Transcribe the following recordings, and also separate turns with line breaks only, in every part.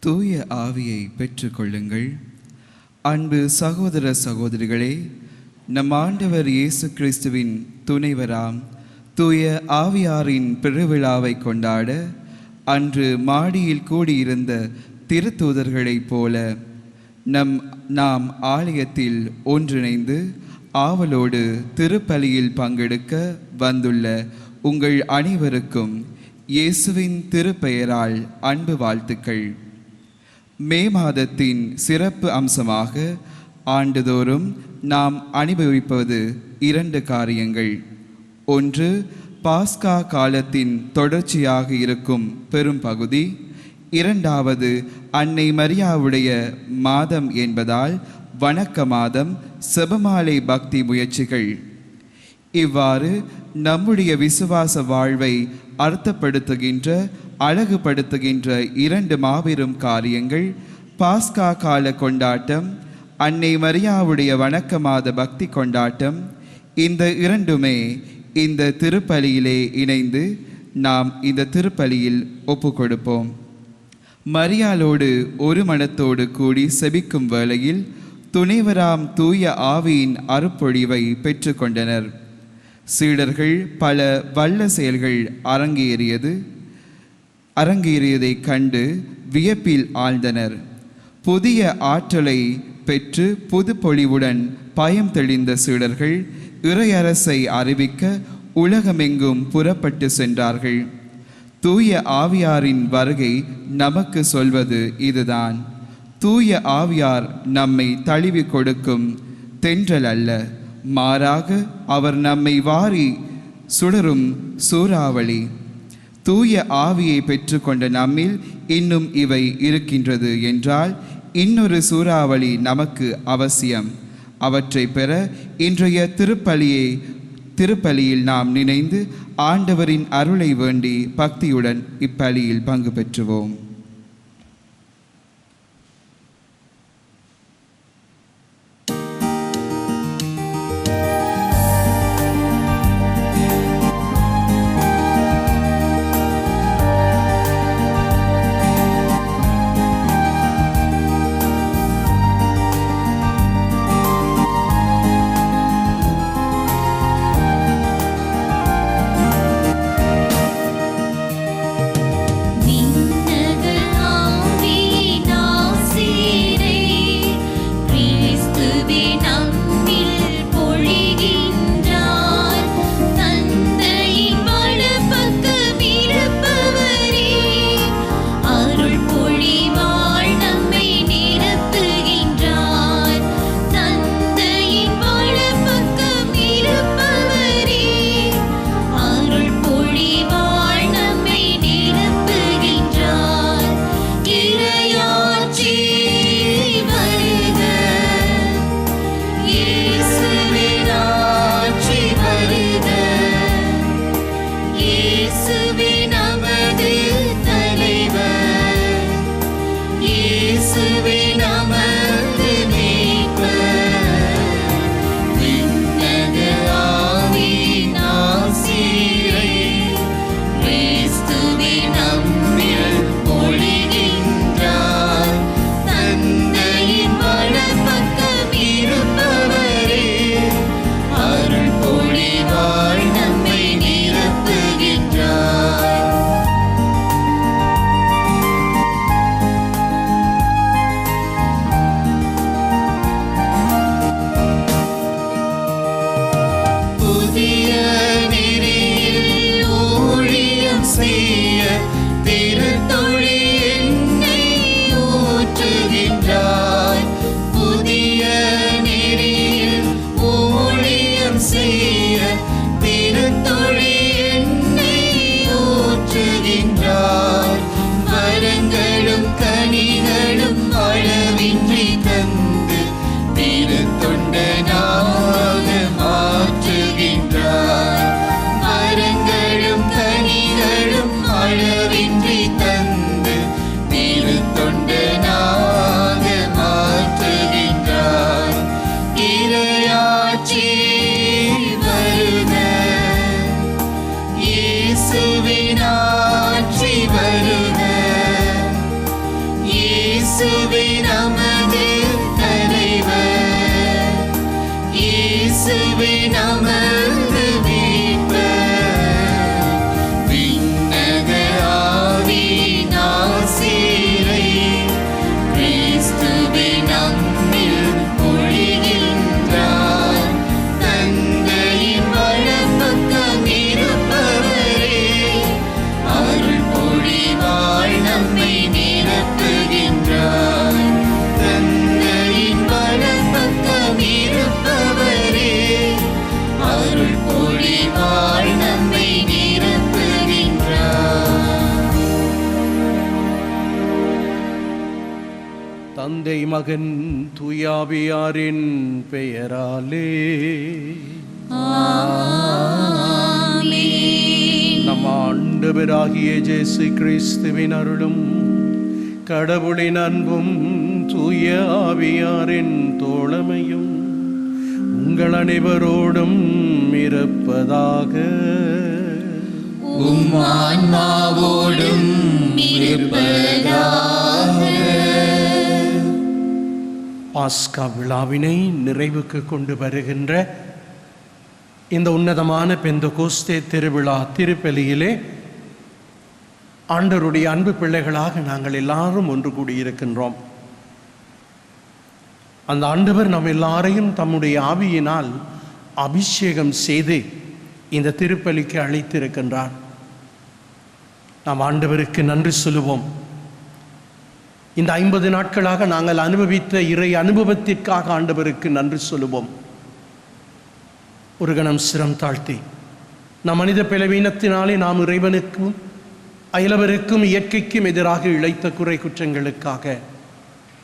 தூய ஆவியை பெற்றுக்கொள்ளுங்கள். அன்பு சகோதர சகோதரிகளே, நம் ஆண்டவர் இயேசு கிறிஸ்துவின் துணைவராம் தூய ஆவியாரின் பெருவிழாவை கொண்டாட அன்று மாடியில் கூடியிருந்த திருத்தூதர்களைப் போல நாம் ஆலயத்தில் ஒன்றிணைந்து ஆவலோடு திருப்பலியில் பங்கெடுக்க வந்துள்ள உங்கள் அனைவருக்கும் இயேசுவின் திருப்பெயரால் அன்பு வாழ்த்துக்கள். மே மாதத்தின் சிறப்பு அம்சமாக ஆண்டுதோறும் நாம் அனுபவிப்பது 2 காரியங்கள். ஒன்று, பாஸ்கா காலத்தின் தொடர்ச்சியாக இருக்கும் பெரும் பகுதி. இரண்டாவது, அன்னை மரியாவுடைய மாதம் என்பதால் வணக்க மாதம், செபமாலை பக்தி முயற்சிகள். இவ்வாறு நம்முடைய விசுவாச வாழ்வை அர்த்தப்படுத்துகின்ற, அழகுபடுத்துகின்ற 2 மாபெரும் காரியங்கள் பாஸ்கா கால கொண்டாட்டம், அன்னை மரியாவுடைய வணக்க மாத பக்தி கொண்டாட்டம். இந்த இரண்டுமே இந்த திருப்பலியிலே இணைந்து நாம் இந்த திருப்பலியில் ஒப்பு கொடுப்போம். மரியாளோடு ஒரு மனத்தோடு கூடி செபிக்கும் வேளையில் துணைவராம் தூய ஆவியின் அருப்பொழிவை பெற்றுக்கொண்டனர். சீடர்கள் பல வல்ல செயல்கள் அரங்கேறியதை கண்டு வியப்பில் ஆழ்ந்தனர். புதிய ஆற்றலை பெற்று புது பொலிவுடன் பயம் தெளிந்த சீடர்கள் இறையரசை அறிவிக்க உலகமெங்கும் புறப்பட்டு சென்றார்கள். தூய ஆவியாரின் வருகை நமக்கு சொல்வது இதுதான். தூய ஆவியார் நம்மை தழுவி கொடுக்கும் தென்றல் அல்ல, மாறாக அவர் நம்மை வாரி சுடரும் சூறாவளி. தூய ஆவியை பெற்றுக்கொண்ட நம்மில் இன்னும் இவை இருக்கின்றது என்றால் இன்னொரு சூறாவளி நமக்கு அவசியம். அவற்றை பெற இன்றைய திருப்பலியில் நாம் நினைந்து ஆண்டவரின் அருளை வேண்டி பக்தியுடன் இப்பலியில் பங்கு பெற்றுவோம்.
விண்ணக தந்தை மகன் தூயாவியாரின் பெயராலே நம் ஆண்டவராகிய இயேசு கிறிஸ்துவின் அருளும் கடவுளின் அன்பும் தூய ஆவியாரின் தோழமையும் உங்கள் அனைவரோடும் இருப்பதாக.
உம் ஆன்மாவோடும் இருப்பதாக.
பாஸ்கா விழாவினை நிறைவுக்கு கொண்டு வருகின்ற இந்த உன்னதமான பெந்தகோஸ்தே திருவிழா திருப்பலியிலே ஆண்டவருடைய அன்பு பிள்ளைகளாக நாங்கள் எல்லாரும் ஒன்று கூடியிருக்கின்றோம். அந்த ஆண்டவர் நம் எல்லாரையும் தம்முடைய ஆவியினால் அபிஷேகம் செய்து இந்த திருப்பலிக்கு அழைத்திருக்கின்றார். நாம் ஆண்டவருக்கு நன்றி சொல்லுவோம். இந்த 50 நாட்களாக நாங்கள் அனுபவித்த இறை அனுபவத்திற்காக ஆண்டவருக்கு நன்றி சொல்லுவோம். ஒரு கணம் சிரம் தாழ்த்தி நம் மனித பலவீனத்தினாலே நாம் இறைவனுக்கும் அயலவருக்கும் இயற்கைக்கும் எதிராக இழைத்த குறை குற்றங்களுக்காக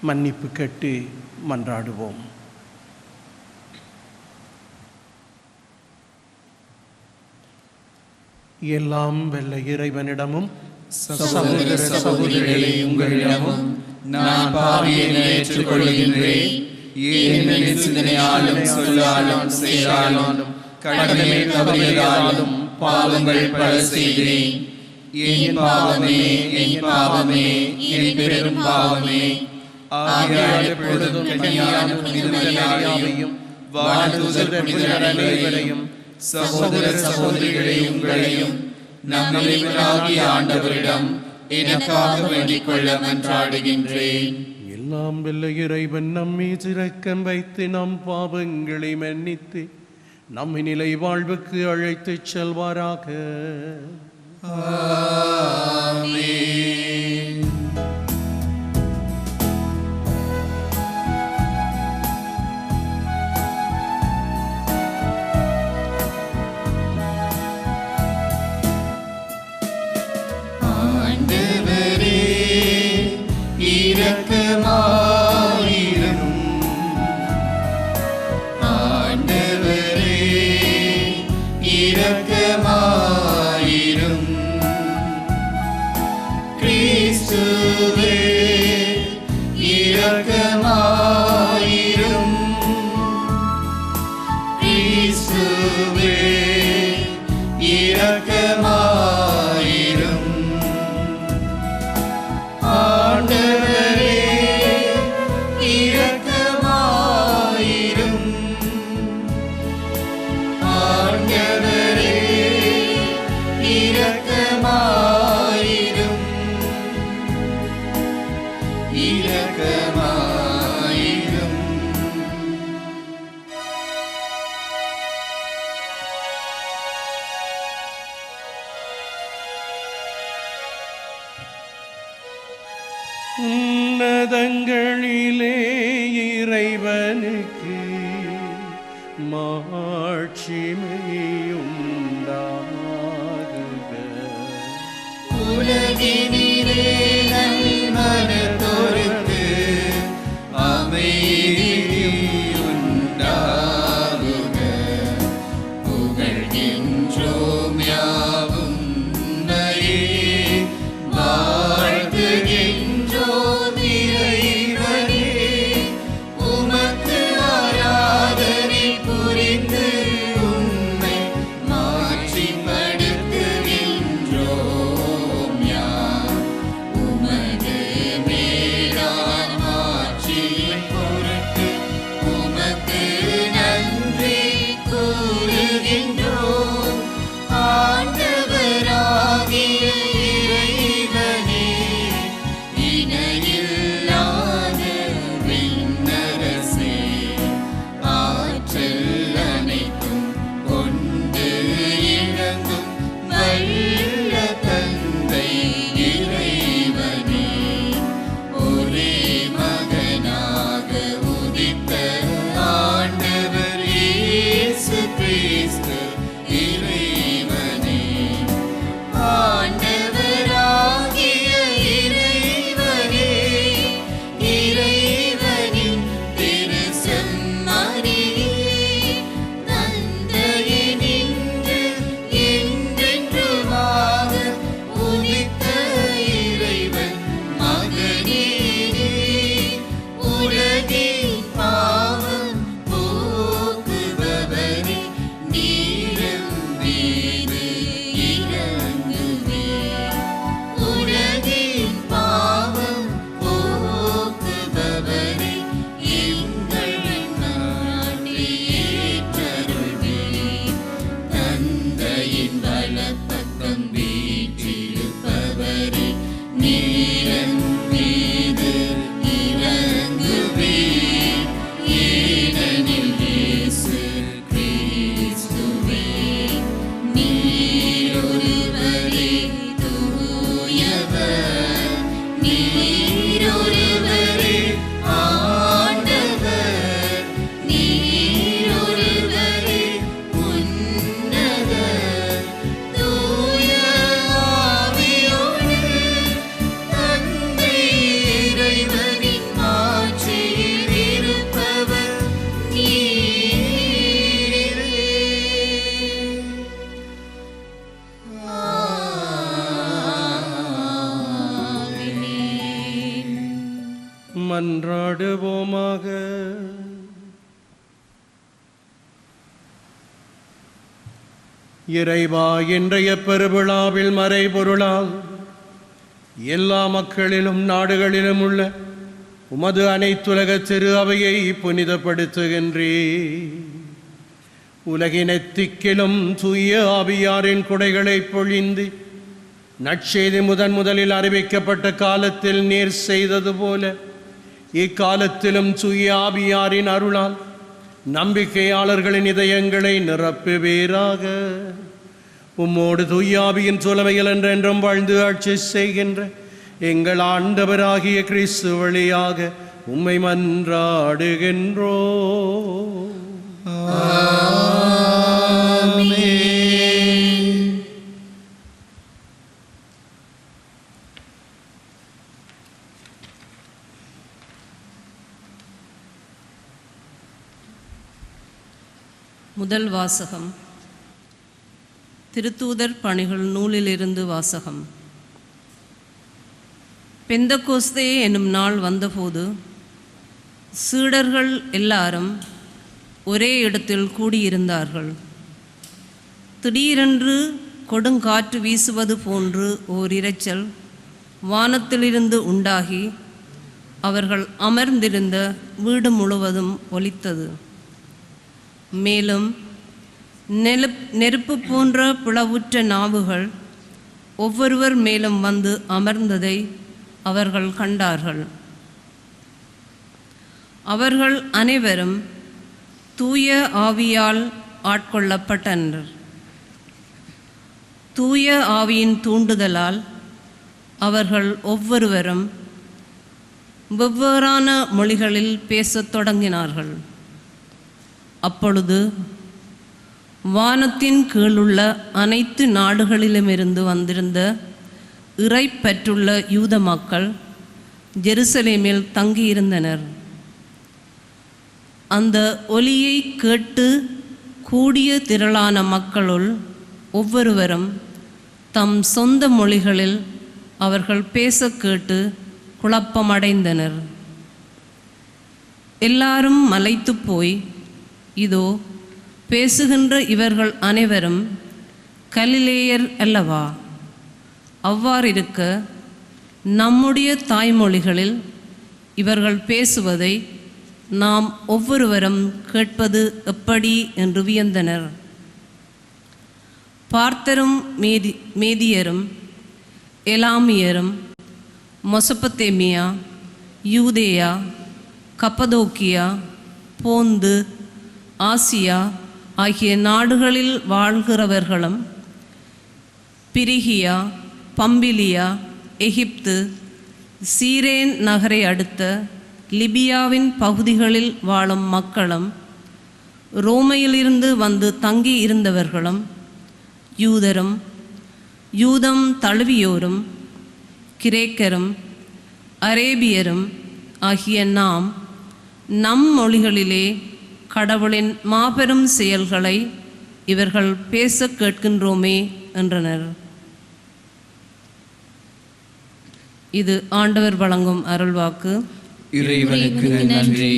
மன்னிப்பு கேட்டு மன்றாடுவோம். எல்லாம் வெல்ல இறைவனிடமும்
சகோதர சகோதரிகளே, உங்களிடமும் நான் பாவியை ஏற்றுக்கொள்கின்றேன். ஏனெனில் சிந்தனையாலும் சொல்லாலும் செயலாலும் கடமை தவறியதாலும் பாவங்கள் பல செய்தேன். என் பாவமே, என் பாவமே, என் பெரும் பாவமே. ஆகையால் எப்பொழுதும் கன்னியான புனித மரியாதையும் வானதூதர் புனிதர் அனைவரையும் சகோதர சகோதரிகளை உங்களையும் நம் இறைவனாகிய ஆண்டவரிடம் எனக்காக வேண்டிக் கொள்ள மன்றாடுகின்றேன்.
எல்லாம் வெல்ல இறைவன் நம்மை இரக்கம் வைத்து நம் பாவங்களை மன்னித்து நம்மை நிலை வாழ்வுக்கு அழைத்துச் செல்வாராக.
ஆமென். ஆண்டவரே இரக்கமாயிரும். ஆண்டவரே இரக்கமாயிரும். கிறிஸ்துவே இரக்கமாயிரும். கிறிஸ்துவே இரக்கமாயிரும். ஆண்டவரே இரக்கமாயிரும். ஆண்டவரே இரக்கமாயிரும். இரக்கமாயிரும்.
உன்னதங்களிலே இறைவனுக்கு மாட்சிமையுண்டாகுக.
உலகினிலே நன்மனத்தோருக்கு அமைதியுண்டாகுக. புகழ்கின்றோம் யாவும் உம்மையே, வாழ்த்துகின்றோம் இறைவனே. உமக்கு ஆராதனை புரிந்து உம்மை மாட்சிப்படுத்துகின்றோம் யாம். உமது மேலான மாட்சியின் பொருட்டு
மன்றாடுவோமாக. இறைவா, இன்றைய பெருவிழாவில் மறைபொருளால் எல்லா மக்களிலும் நாடுகளிலும் உள்ள உமது அனைத்துலக திரு அவையை புனிதப்படுத்துகின்றே. உலகினெத்திக்கிலும் தூய ஆவியாரின் குடைகளை பொழிந்து நற்செய்தி முதலில் அறிவிக்கப்பட்ட காலத்தில் நீர் செய்தது போல இக்காலத்திலும் தூய ஆவியாரின் அருளால் நம்பிக்கையாளர்களின் இதயங்களை நிரப்புவீராக. உம்மோடு தூய ஆவியின் சுலமையில் என்றென்றும் வாழ்ந்து ஆட்சி செய்கின்ற எங்கள் ஆண்டவராகிய கிறிஸ்து வழியாக உம்மை மன்றாடுகின்றோ.
முதல் வாசகம். திருத்தூதர் பணிகள் நூலிலிருந்து வாசகம். பெந்தகோஸ்தே என்னும் நாள் வந்தபோது சீடர்கள் எல்லாரும் ஒரே இடத்தில் கூடியிருந்தார்கள். திடீரென்று கொடுங்காற்று வீசுவது போன்று ஓர் இரைச்சல் வானத்திலிருந்து உண்டாகி அவர்கள் அமர்ந்திருந்த வீடு முழுவதும் ஒலித்தது. மேலும் நெருப்பு போன்ற பிளவுற்ற நாவுகள் ஒவ்வொருவர் மேலும் வந்து அமர்ந்ததை அவர்கள் கண்டார்கள். அவர்கள் அனைவரும் தூய ஆவியால் ஆட்கொள்ளப்பட்டனர். தூய ஆவியின் தூண்டுதலால் அவர்கள் ஒவ்வொருவரும் வெவ்வேறான மொழிகளில் பேசத் தொடங்கினார்கள். அப்பொழுது வானத்தின் கீழுள்ள அனைத்து நாடுகளிலுமிருந்து வந்திருந்த இறைப்பற்றுள்ள யூத மக்கள் ஜெருசலேமில் தங்கியிருந்தனர். அந்த ஒலியை கேட்டு கூடிய திரளான மக்களுள் ஒவ்வொருவரும் தம் சொந்த மொழிகளில் அவர்கள் பேச கேட்டு குழப்பமடைந்தனர். எல்லாரும் மலைத்து போய், இதோ பேசுகின்ற இவர்கள் அனைவரும் கலிலேயர் அல்லவா? அவ்வாறிருக்க நம்முடைய தாய்மொழிகளில் இவர்கள் பேசுவதை நாம் ஒவ்வொருவரும் கேட்பது எப்படி என்று வியந்தனர். பார்த்தரும் மேதியரும் எலாமியரும் மொசபத்தேமியா, யூதேயா, கப்பதோக்கியா, போந்து, ஆசியா ஆகிய நாடுகளில் வாழ்கிறவர்களும் பிரிகியா, பம்பிலியா, எகிப்து, சீரேன் நகரை அடுத்த லிபியாவின் பகுதிகளில் வாழும் மக்களும் ரோமையிலிருந்து வந்து தங்கி இருந்தவர்களும் யூதரும் யூதம் தழுவியோரும் கிரேக்கரும் அரேபியரும் ஆகிய நாம் நம் மொழிகளிலே கடவுளின் மாபெரும் செயல்களை இவர்கள் பேச கேட்கின்றோமே என்றனர். இது ஆண்டவர் வழங்கும் அருள்வாக்கு.
இறைவனுக்கு நன்றி.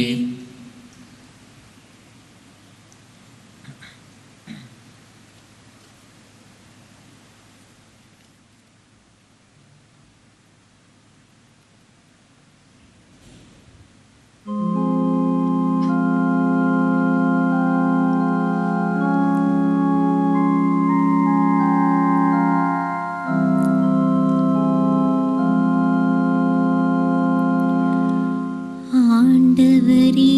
ஆண்டவரே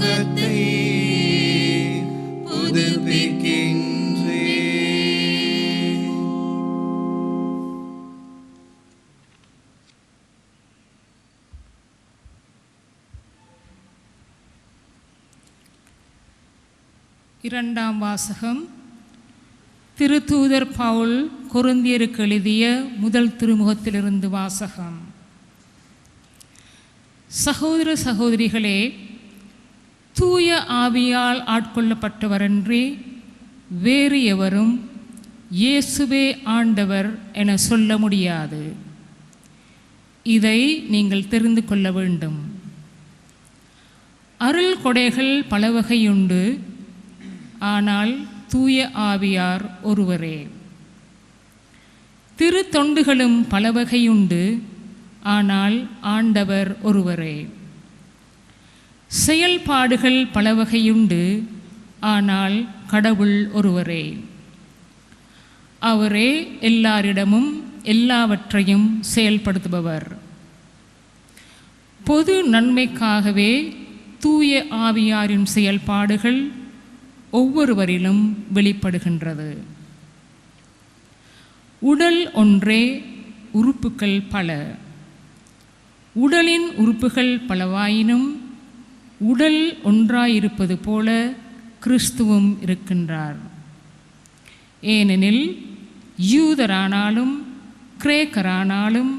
தாகத்தை புதுப்பிக்கின்றே.
இரண்டாம் வாசகம். திருத்தூதர் பவுல் கொரிந்தியருக்கு எழுதிய முதல் திருமுகத்திலிருந்து வாசகம். சகோதர சகோதரிகளே, தூய ஆவியால் ஆட்கொள்ளப்பட்டவரன்றி வேறு எவரும் இயேசுவே ஆண்டவர் என சொல்ல முடியாது. இதை நீங்கள் தெரிந்து கொள்ள வேண்டும். அருள் கொடைகள் பல வகையுண்டு, ஆனால் தூய ஆவியார் ஒருவரே. திருத்தொண்டுகளும் பல வகையுண்டு, ஆனால் ஆண்டவர் ஒருவரே. செயல்பாடுகள் பல வகையுண்டு, ஆனால் கடவுள் ஒருவரே. அவரே எல்லாரிடமும் எல்லாவற்றையும் செயல்படுத்துபவர். பொது நன்மைக்காகவே தூய ஆவியாரின் செயல்பாடுகள் ஒவ்வொருவரிலும் வெளிப்படுகின்றது. உடல் ஒன்றே, உறுப்புகள் பல. உடலின் உறுப்புகள் பலவாயினும் உடல் ஒன்றாயிருப்பது போல கிறிஸ்துவும் இருக்கின்றார். ஏனெனில் யூதரானாலும் கிரேக்கரானாலும்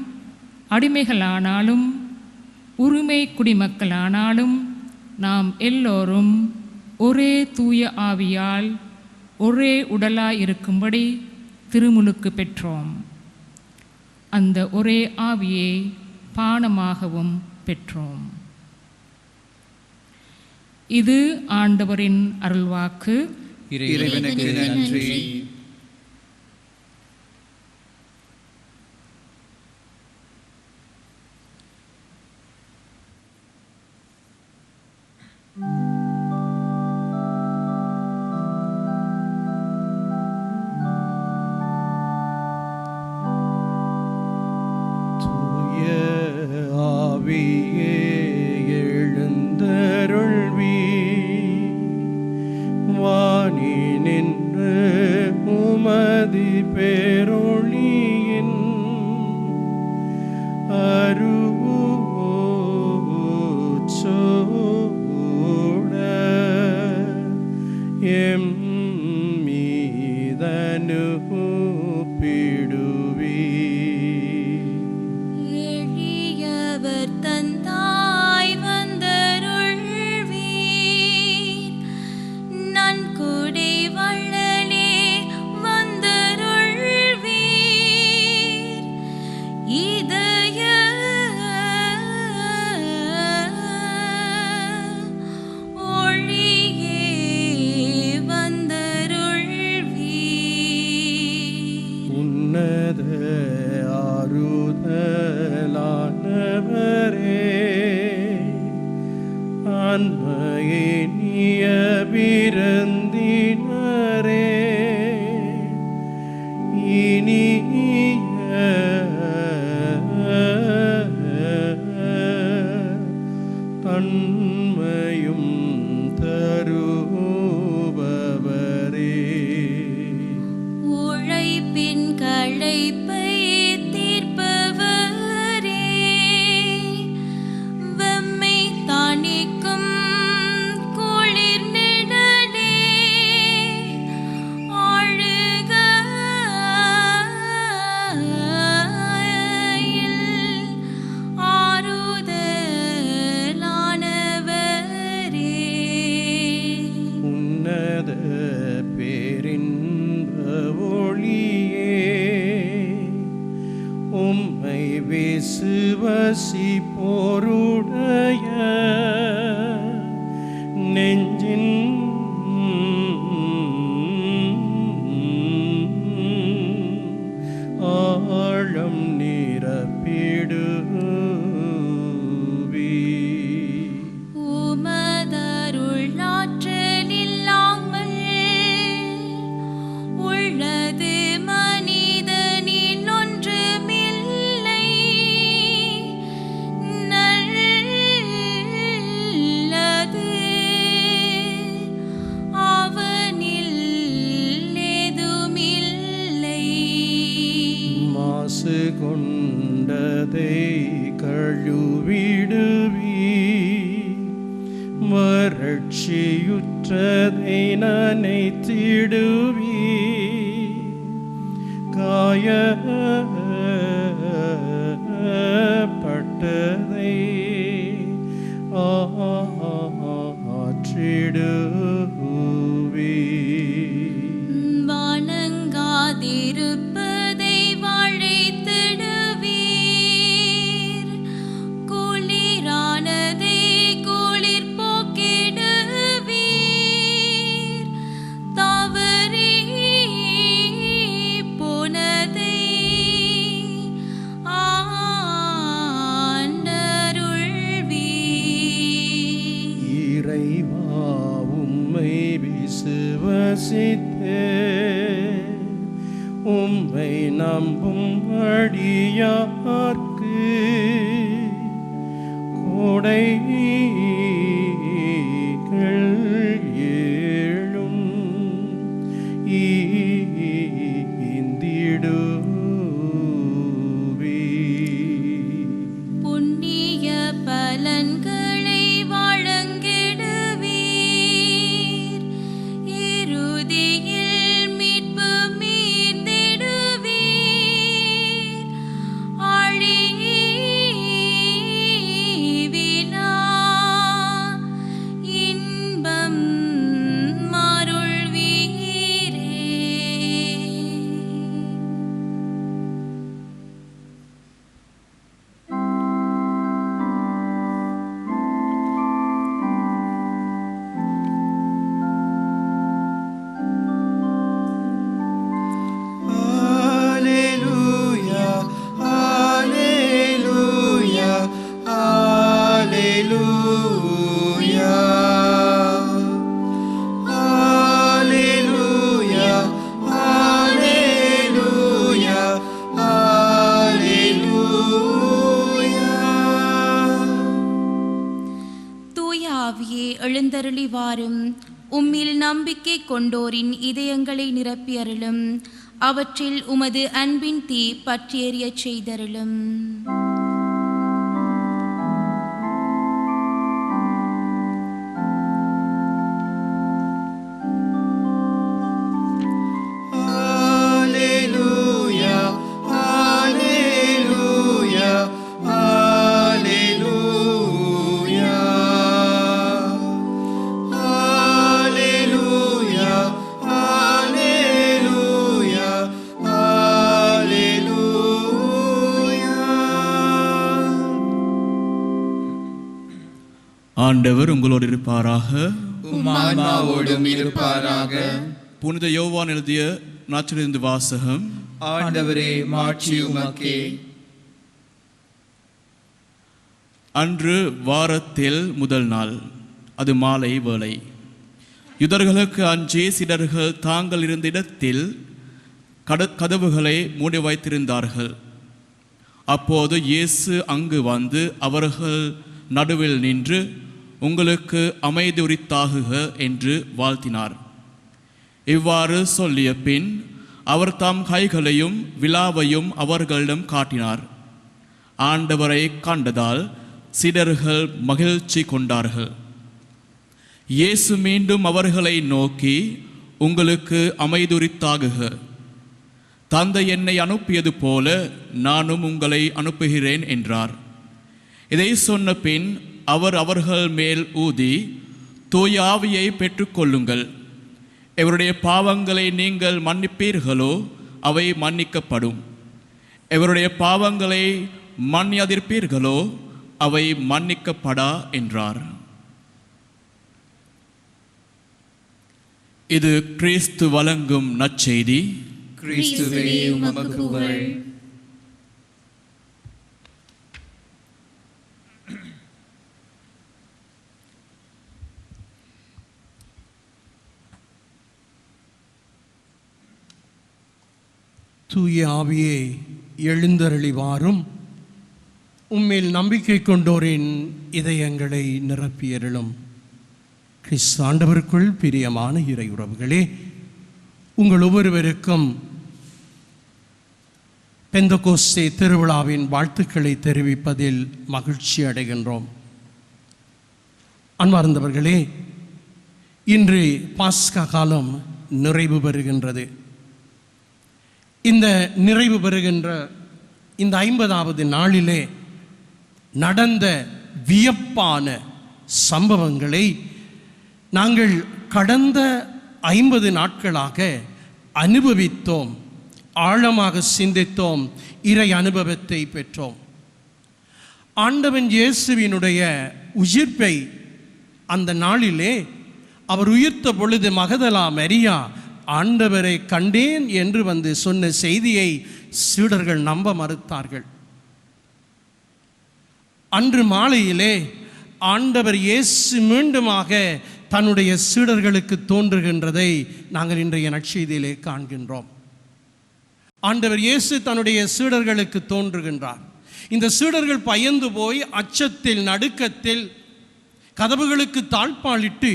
அடிமைகளானாலும் உரிமை குடிமக்களானாலும் நாம் எல்லோரும் ஒரே தூய ஆவியால் ஒரே உடலாயிருக்கும்படி திருமுழுக்கு பெற்றோம். அந்த ஒரே ஆவியை பானமாகவும் பெற்றோம். இது ஆண்டவரின் அருள்வாக்கு.
இறைவனுக்கு நன்றி.
நல்லது
வறட்சியுற்றதை நனைத்திடுவி காயப்பட்டதை ஆற்றிடுவி
வணங்காதிருப்பதை வாழைத்திடுவீர் குளிரானதை குளிர் போக்கிடுவீர் தவறி போனதை ஆண்டருள்வீர்.
இறைவா உம்மை விசுவசித்தே உம்மை நம்பும் அடியார்க்கு கொடைகள் ஏழும் ஈந்திடுவீர்.
புண்ணிய பலன்களை வழங்கிடுவீர் இறுதியில் மீட்பு மீந்திடுவீர் அழிவிலா இன்பம் அருள்வீரே.
Alleluia, Alleluia, Alleluia. Alleluia, Alleluia, Alleluia.
தூய ஆவியே எழுந்தருளி வாரும், உம்மில் நம்பிக்கை கொண்டோரின் இதயங்களை நிரப்பி அருளும், அவற்றில் உமது அன்பின் தீ பற்றியெறியச் செய்தருளும்.
Alleluia, Alleluia, Alleluia. Alleluia, Alleluia, Alleluia.
ஆண்டவர் உங்களோடு இருப்பாராக.
உம்மான்மாவோடும் இருப்பாராக.
புனித யோவான் எழுதிய நற்செய்தியிலிருந்து வாசகம்.
ஆண்டவரே, மாட்சி உமக்கே.
அன்று வாரத்தில் முதல் நாள், அது மாலை வேளை. யூதர்களுக்கு அஞ்சி சிலர்கள் தாங்கள் இருந்த இடத்தில் கதவுகளை மூடி வைத்திருந்தார்கள். அப்போது இயேசு அங்கு வந்து அவர்கள் நடுவில் நின்று, உங்களுக்கு அமைதி உரித்தாகுக என்று வாழ்த்தினார். இவ்வாறு சொல்லிய பின் அவர் தம் கைகளையும் விலாவையும் அவர்களிடம் காட்டினார். ஆண்டவரை கண்டதால் சீடர்கள் மகிழ்ச்சி கொண்டார்கள். இயேசு மீண்டும் அவர்களை நோக்கி, உங்களுக்கு அமைதி உரித்தாகுக. தந்தை என்னை அனுப்பியது போல நானும் உங்களை அனுப்புகிறேன் என்றார். இதை சொன்ன பின் அவர் அவர்கள் மேல் ஊதி, தூய ஆவியை பெற்றுக்கொள்ளுங்கள். எவருடைய பாவங்களை நீங்கள் மன்னிப்பீர்களோ அவை மன்னிக்கப்படும். எவருடைய பாவங்களை மன்னியாதிருப்பீர்களோ அவை மன்னிக்கப்படா என்றார். இது கிறிஸ்து வழங்கும் நற்செய்தி.
கிறிஸ்துவே, உமக்கு புகழ்.
தூய ஆவியே எழுந்தருளி வாரும், உம்மில் நம்பிக்கை கொண்டோரின் இதயங்களை நிரப்பியருளும். கிறிஸ்து ஆண்டவருக்குள் பிரியமான இறை உறவுகளே, உங்கள் ஒவ்வொருவருக்கும் பெந்தகோஸ்தே திருவிழாவின் வாழ்த்துக்களை தெரிவிப்பதில் மகிழ்ச்சி அடைகின்றோம். அன்பார்ந்தவர்களே, இன்று பாஸ்கா காலம் நிறைவு பெறுகின்றது. இந்த நிறைவு பெறுகின்ற இந்த 50வது நாளிலே நடந்த வியப்பான சம்பவங்களை நாங்கள் கடந்த 50 நாட்களாக அனுபவித்தோம், ஆழமாக சிந்தித்தோம், இறை அனுபவத்தை பெற்றோம். ஆண்டவன் இயேசுவினுடைய உயிர்ப்பை அந்த நாளிலே அவர் உயிர்த்த பொழுது மகதலா மரியா ஆண்டவரை கண்டேன் என்று வந்து சொன்ன செய்தியை சீடர்கள் நம்ப மறுத்தார்கள். அன்று மாலையிலே ஆண்டவர் இயேசு மீண்டுமாக தன்னுடைய சீடர்களுக்கு தோன்றுகின்றதை நாங்கள் இன்றைய நற்செய்தியிலே காண்கின்றோம். ஆண்டவர் இயேசு தன்னுடைய சீடர்களுக்கு தோன்றுகின்றார். இந்த சீடர்கள் பயந்து போய் அச்சத்தில் நடுக்கத்தில் கதவுகளுக்கு தாழ்பாலிட்டு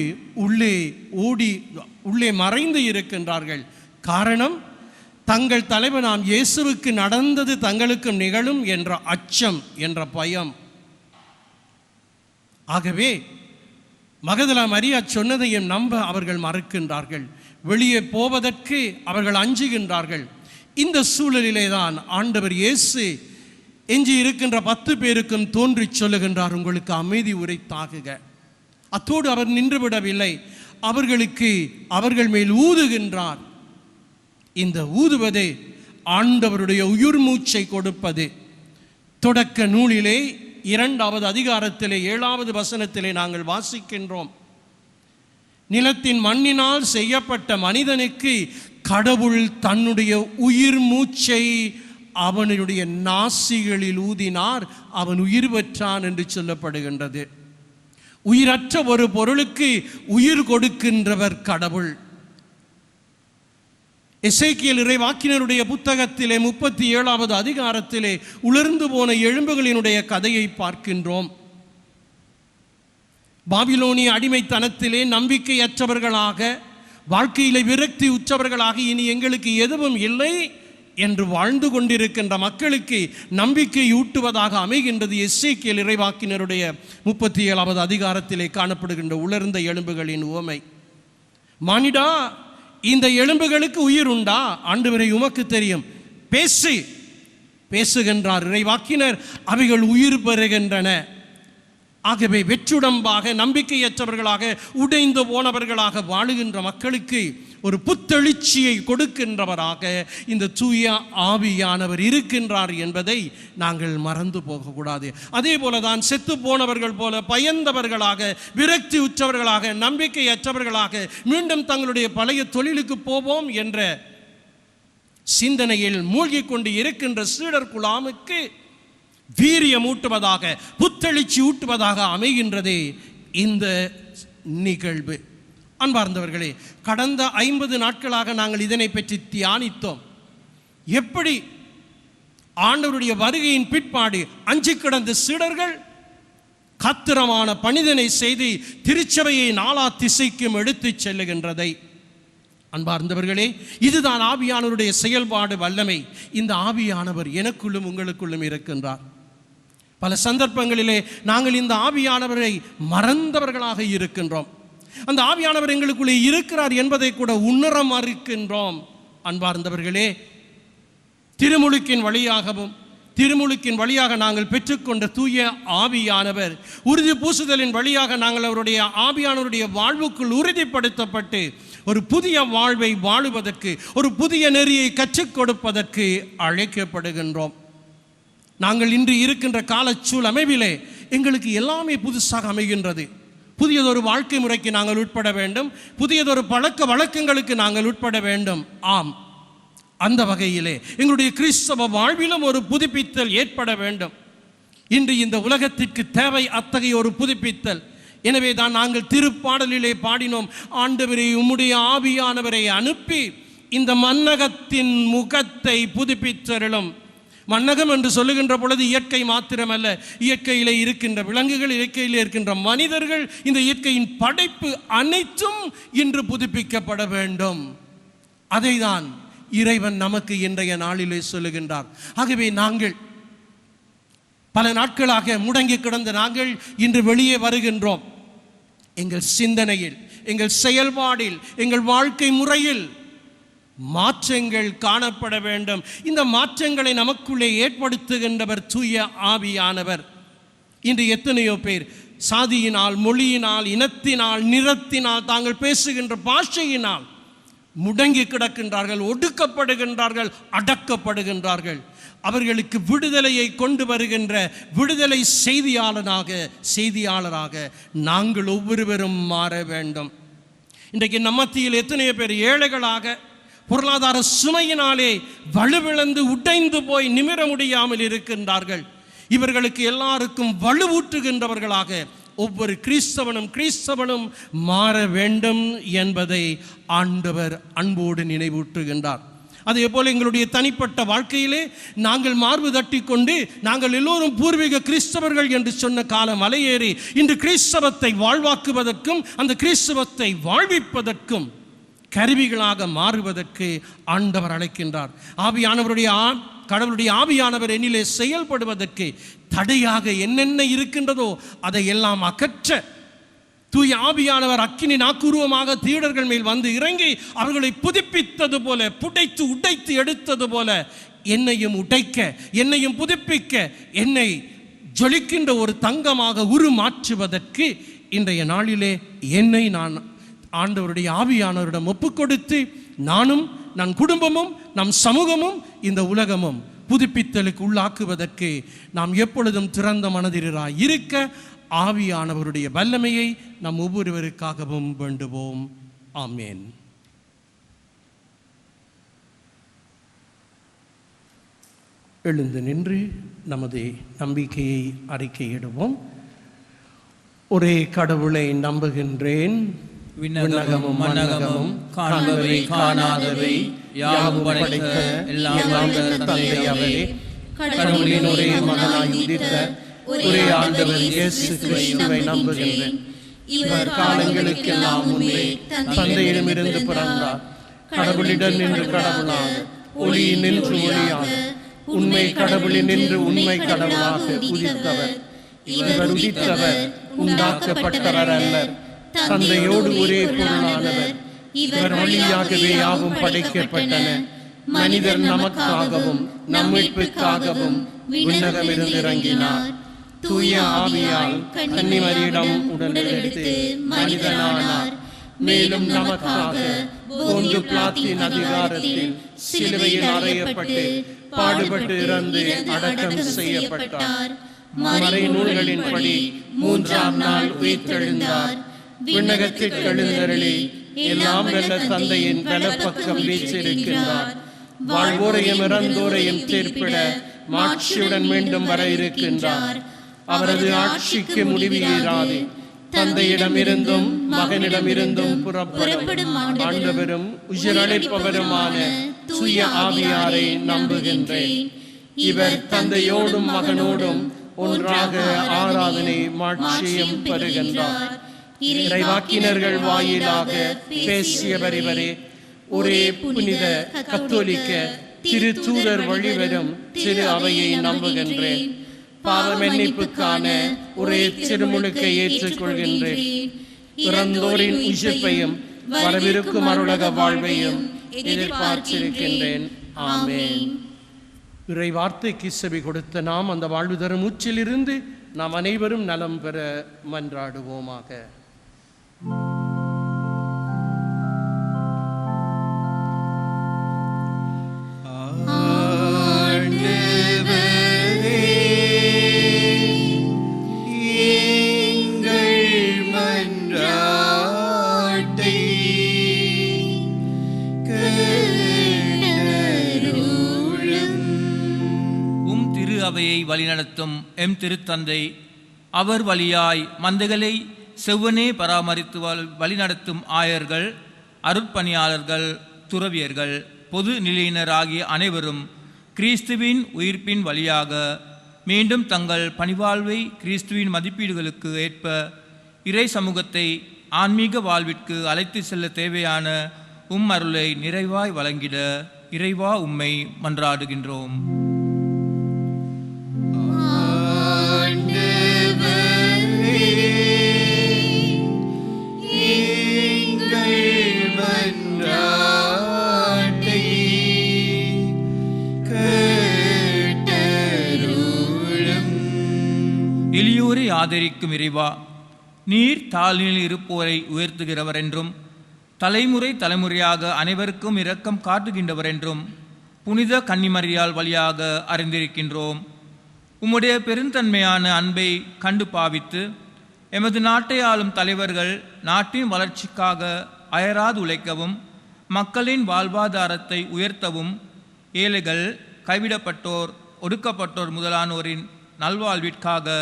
உள்ளே மறைந்து இருக்கின்றார்கள். காரணம், தங்கள் தலைவனாம் இயேசுவுக்கு நடந்தது தங்களுக்கும் நிகழும் என்ற அச்சம், என்ற பயம். ஆகவே மகதலா மரியா சொன்னதையும் நம்ப அவர்கள் மறுக்கின்றார்கள். வெளியே போவதற்கு அவர்கள் அஞ்சுகின்றார்கள். இந்த சூழலிலே தான் ஆண்டவர் இயேசு எஞ்சி இருக்கின்ற 10 பேருக்கும் தோன்றி சொல்லுகின்றார், உங்களுக்கு அமைதி உரைத்தாகுக. அத்தோடு அவர் நின்றுவிடவில்லை, அவர்கள் மேல் ஊதுகின்றார். இந்த ஊதுவதே ஆண்டவருடைய உயிர் மூச்சை கொடுப்பது. தொடக்க நூலிலே 2வது அதிகாரத்திலே 7வது வசனத்திலே நாங்கள் வாசிக்கின்றோம், நிலத்தின் மண்ணினால் செய்யப்பட்ட மனிதனுக்கு கடவுள் தன்னுடைய உயிர் மூச்சை அவனுடைய நாசிகளில் ஊதினார், அவன் உயிர் பெற்றான் என்று சொல்லப்படுகின்றது. உயிரற்ற ஒரு பொருளுக்கு உயிர் கொடுக்கின்றவர் கடவுள். எசேக்கியேல் இறைவாக்கினருடைய புத்தகத்திலே 37வது அதிகாரத்திலே உலர்ந்து போன எலும்புகளினுடைய கதையை பார்க்கின்றோம். பாபிலோனிய அடிமைத்தனத்திலே நம்பிக்கையற்றவர்களாக, வாழ்க்கையிலே விரக்தி உற்றவர்களாக, இனி எங்களுக்கு எதுவும் இல்லை என்று வாழ்ந்து கொண்டிருக்கின்ற மக்களுக்கு நம்பிக்கை ஊட்டுவதாக அமைகின்றது எசேக்கியேல் இறைவாக்கினருடைய 37வது அதிகாரத்திலே காணப்படுகின்ற உலர்ந்த எலும்புகளின் உவமை. மானிடா, இந்த எலும்புகளுக்கு உயிர் உண்டா? ஆண்டவரே உமக்கு தெரியும், பேசுகின்றார் இறைவாக்கினர். அவைகள் உயிர் பெறுகின்றன. ஆகவே வெற்றுடம்பாக, நம்பிக்கையற்றவர்களாக, உடைந்து போனவர்களாக வாழுகின்ற மக்களுக்கு ஒரு புத்தெழுச்சியை கொடுக்கின்றவராக இந்த தூய ஆவியானவர் இருக்கின்றார் என்பதை நாங்கள் மறந்து போகக்கூடாது. அதே போலதான் செத்து போனவர்கள் போல பயந்தவர்களாக, விரக்தி உற்றவர்களாக, நம்பிக்கையற்றவர்களாக மீண்டும் தங்களுடைய பழைய தொழிலுக்கு போவோம் என்ற சிந்தனையில் மூழ்கி கொண்டு இருக்கின்ற சீடர் குழாமுக்கு வீரியம் ஊட்டுவதாக, புத்தெழுச்சி ஊட்டுவதாக அமைகின்றதே இந்த நிகழ்வு. அன்பார்ந்தவர்களே, கடந்த 50 நாட்களாக நாங்கள் இதனை பற்றி தியானித்தோம். எப்படி ஆண்டவருடைய வருகையின் பிற்பாடு அஞ்சு கிடந்த சீடர்கள் கத்திரமான பணிதனை செய்து திருச்சபையை நாலா திசைக்கும் எடுத்துச் செல்லுகின்றதை. அன்பார்ந்தவர்களே, இதுதான் ஆவியானவருடைய செயல்பாடு, வல்லமை. இந்த ஆவியானவர் எனக்குள்ளும் உங்களுக்குள்ளும் இருக்கின்றார். பல சந்தர்ப்பங்களிலே நாங்கள் இந்த ஆவியானவரை மறந்தவர்களாக இருக்கின்றோம். அந்த ஆவியானவர் எங்களுக்குள்ளே இருக்கிறார் என்பதை கூட உணர மறுக்கின்றோம். அன்பார்ந்தவர்களே, திருமுழுக்கின் வழியாக நாங்கள் பெற்றுக்கொண்ட தூய ஆவியானவர், உறுதி பூசுதலின் வழியாக நாங்கள் அவருடைய ஆவியானவருடைய வாழ்வுக்குள் உறுதிப்படுத்தப்பட்டு ஒரு புதிய வாழ்வை வாழுவதற்கு, ஒரு புதிய நெறியை கற்றுக் கொடுப்பதற்கு அழைக்கப்படுகின்றோம். நாங்கள் இன்று இருக்கின்ற காலச்சூழ் அமைவிலே எங்களுக்கு எல்லாமே புதுசாக அமைகின்றது. புதியதொரு வாழ்க்கை முறைக்கு நாங்கள் உட்பட வேண்டும், புதியதொரு பழக்க வழக்கங்களுக்கு நாங்கள் உட்பட வேண்டும். ஆம், அந்த வகையிலே எங்களுடைய கிறிஸ்தவ வாழ்விலும் ஒரு புதுப்பித்தல் ஏற்பட வேண்டும். இன்று இந்த உலகத்திற்கு தேவை அத்தகைய ஒரு புதுப்பித்தல். எனவே தான் நாங்கள் திருப்பாடலிலே பாடினோம், ஆண்டவரே உம்முடைய ஆவியானவரை அனுப்பி இந்த மன்னகத்தின் முகத்தை புதுப்பித்தருளும். மன்னகம் என்று சொல்லுகின்ற பொழுது இயற்கை மாத்திரமல்ல, இயற்கையிலே இருக்கின்ற விலங்குகள், இயற்கையிலே இருக்கின்ற மனிதர்கள், இந்த இயற்கையின் படைப்பு அனைத்தும் இன்று புதுப்பிக்கப்பட வேண்டும். அதைதான் இறைவன் நமக்கு இன்றைய நாளிலே சொல்லுகின்றார். ஆகவே நாங்கள் பல நாட்களாக முடங்கி கிடந்த நாங்கள் இன்று வெளியே வருகின்றோம். எங்கள் சிந்தனையில், எங்கள் செயல்பாடில், எங்கள் வாழ்க்கை முறையில் மாற்றங்கள் காணப்பட வேண்டும். இந்த மாற்றங்களை நமக்குள்ளே ஏற்படுத்துகின்றவர் தூய ஆவியானவர். இன்று எத்தனையோ பேர் சாதியினால், மொழியினால், இனத்தினால், நிறத்தினால், தாங்கள் பேசுகின்ற பாஷையினால் முடங்கி கிடக்கின்றார்கள், ஒடுக்கப்படுகின்றார்கள், அடக்கப்படுகின்றார்கள். அவர்களுக்கு விடுதலையை கொண்டு வருகின்ற விடுதலை செய்தியாளராக நாங்கள் ஒவ்வொருவரும் மாற வேண்டும். இன்றைக்கு நம் மத்தியில் எத்தனையோ பேர் ஏழைகளாக, பொருளாதார சுமையினாலே வலுவிழந்து உடைந்து போய் நிமிர முடியாமல் இருக்கின்றார்கள். இவர்களுக்கு எல்லாருக்கும் வலுவூட்டுகின்றவர்களாக ஒவ்வொரு கிறிஸ்தவனும் மாற வேண்டும் என்பதை ஆண்டவர் அன்போடு நினைவூட்டுகின்றார். அதே போல எங்களுடைய தனிப்பட்ட வாழ்க்கையிலே நாங்கள் மார்பு தட்டி கொண்டு நாங்கள் எல்லோரும் பூர்வீக கிறிஸ்தவர்கள் என்று சொன்ன காலம் மலையேறி இன்று கிறிஸ்தவத்தை வாழ்வாக்குவதற்கும் அந்த கிறிஸ்தவத்தை வாழ்விப்பதற்கும் கருவிகளாக மாறுவதற்கு ஆண்டவர் அழைக்கின்றார். கடவுளுடைய ஆவியானவர் என்னிலே செயல்படுவதற்கு தடையாக என்னென்ன இருக்கின்றதோ அதை எல்லாம் அகற்ற தூய ஆவியானவர் அக்கினி நாக்குருவமாக தீடர்கள் மேல் வந்து இறங்கி அவர்களை புதுப்பித்தது போல, புடைத்து உடைத்து எடுத்தது போல என்னையும் உடைக்க, என்னையும் புதுப்பிக்க, என்னை ஜொலிக்கின்ற ஒரு தங்கமாக உருமாற்றுவதற்கு இன்றைய நாளிலே என்னை நான் ஆண்டவருடைய ஆவியானவரிடம் ஒப்புக்கொடுத்து நானும், நம் குடும்பமும், நம் சமூகமும், இந்த உலகமும் புதுப்பித்தலுக்கு உள்ளாக்குவதற்கு நாம் எப்பொழுதும் திறந்த மனதினராய் இருக்க ஆவியானவருடைய வல்லமையை நம் ஒவ்வொருவருக்காகவும் வேண்டுவோம். ஆமேன். எழுந்து நின்று நமது நம்பிக்கையை அறிக்கையிடுவோம். ஒரே கடவுளை நம்புகின்றேன்,
விண்ணகமும் மண்ணகமும் காண்பவை காணாதவை யாவும் படைத்த எல்லாம் தந்தை அவரே, கடவுளின் ஒரே மகனாய் உதித்த ஒரே ஆண்டவர் இயேசு கிறிஸ்துவை நம்புகின்றேன். இவர் காலங்களுக்கெல்லாம் முன்னே தந்தையிடமிருந்து பிறந்தார். கடவுளிடம் நின்று கடவுளாக, ஒளியில் நின்று ஒளியாக, உண்மை கடவுளில் நின்று உண்மை கடவுளாக உதித்தவர். இவர் உதித்தவர் உண்டாக்கப்பட்டவர் அல்லர், தந்தையோடு ஒரே பொருளானவர். இவர் வழியாகவே யாவும் படைக்கப்பட்டன. மனிதர் நமக்காகவும் நம் மீட்புக்காகவும் விண்ணகமிருந்து இறங்கினார். தூய ஆவியால் கன்னிமரியிடம் உடலெடுத்து மனிதனானார். மேலும் நமக்காக போன்று பிலாத்தின் அதிகாரத்தில் சிலுவையில் அறையப்பட்டு பாடுபட்டு இறந்து அடக்கம் செய்யப்பட்டார். மறை நூல்களின்படி 3ஆம் நாள் உயிர்த்தெழுந்தார். விண்ணகத்திற்கு எழுந்தருளி எல்லாம் வெல்ல தந்தையின் வலப்பக்கம் வீற்றிருக்கின்றார். வாழ்வோரையும் இறந்தோரையும் தீர்ப்பிட மாட்சியுடன் மீண்டும் வர இருக்கின்றார். அவரது ஆட்சிக்கு முடிவில்லாது தந்தையிடமிருந்தும் மகனிடமிருந்தும் புறப்படும் ஆண்டவரும் உயிரளிப்பவருமான தூய ஆவியாரை நம்புகின்றேன். இவர் தந்தையோடும் மகனோடும் ஒன்றாக ஆராதனை மாட்சியும் பெறுகின்றார். இறைவாக்கினர்கள் வாயிலாக பேசியவர் இவரே. ஒரே புனித கத்தோலிக்க திரு தூதர் வழிவரும் திரு அவையை நம்புகின்றேன். பாவ மன்னிப்புக்கான ஒரே திருமுழுக்கை ஏற்றுக்கொள்கின்றேன். இறந்தோரின் உயிர்ப்பையும் வரவிருக்கும் அருளக வாழ்வையும் எதிர்பார்த்திருக்கின்றேன். ஆமென்.
இறை வார்த்தைக்கு செவி கொடுத்த நாம் அந்த வாழ்வு தரும் மூச்சிலிருந்து நாம் அனைவரும் நலம் பெற மன்றாடுவோமாக.
அவையை வழிநடத்தும் எம் திருத்தந்தை, அவர் வழியாய் மந்தைகளை செவ்வனே பராமரித்து வழிநடத்தும் ஆயர்கள், அருட்பணியாளர்கள், துறவியர்கள், பொது நிலையினர் ஆகிய அனைவரும் கிறிஸ்துவின் உயிர்ப்பின் வழியாக மீண்டும் தங்கள் பணிவாழ்வை கிறிஸ்துவின் மதிப்பீடுகளுக்கு ஏற்ப இறை சமூகத்தை ஆன்மீக வாழ்விற்கு அழைத்து செல்ல தேவையான அருளை நிறைவாய் வழங்கிட இறைவா உம்மை மன்றாடுகின்றோம். எளியோரை ஆதரிக்கும் இறைவா, நீர் தாழ்நிலையில் இருப்போரை உயர்த்துகிறவர் என்றும் தலைமுறை தலைமுறையாக அனைவருக்கும் இரக்கம் காட்டுகின்றவர் என்றும் புனித கன்னிமரியால் வழியாக அறிந்திருக்கின்றோம். உம்முடைய பெருந்தன்மையான அன்பை கண்டு பாவித்து எமது நாட்டை ஆளும் தலைவர்கள் நாட்டின் வளர்ச்சிக்காக அயராது உழைக்கவும் மக்களின் வாழ்வாதாரத்தை உயர்த்தவும் ஏழைகள், கைவிடப்பட்டோர், ஒடுக்கப்பட்டோர் முதலானோரின் நல்வாழ்விற்காக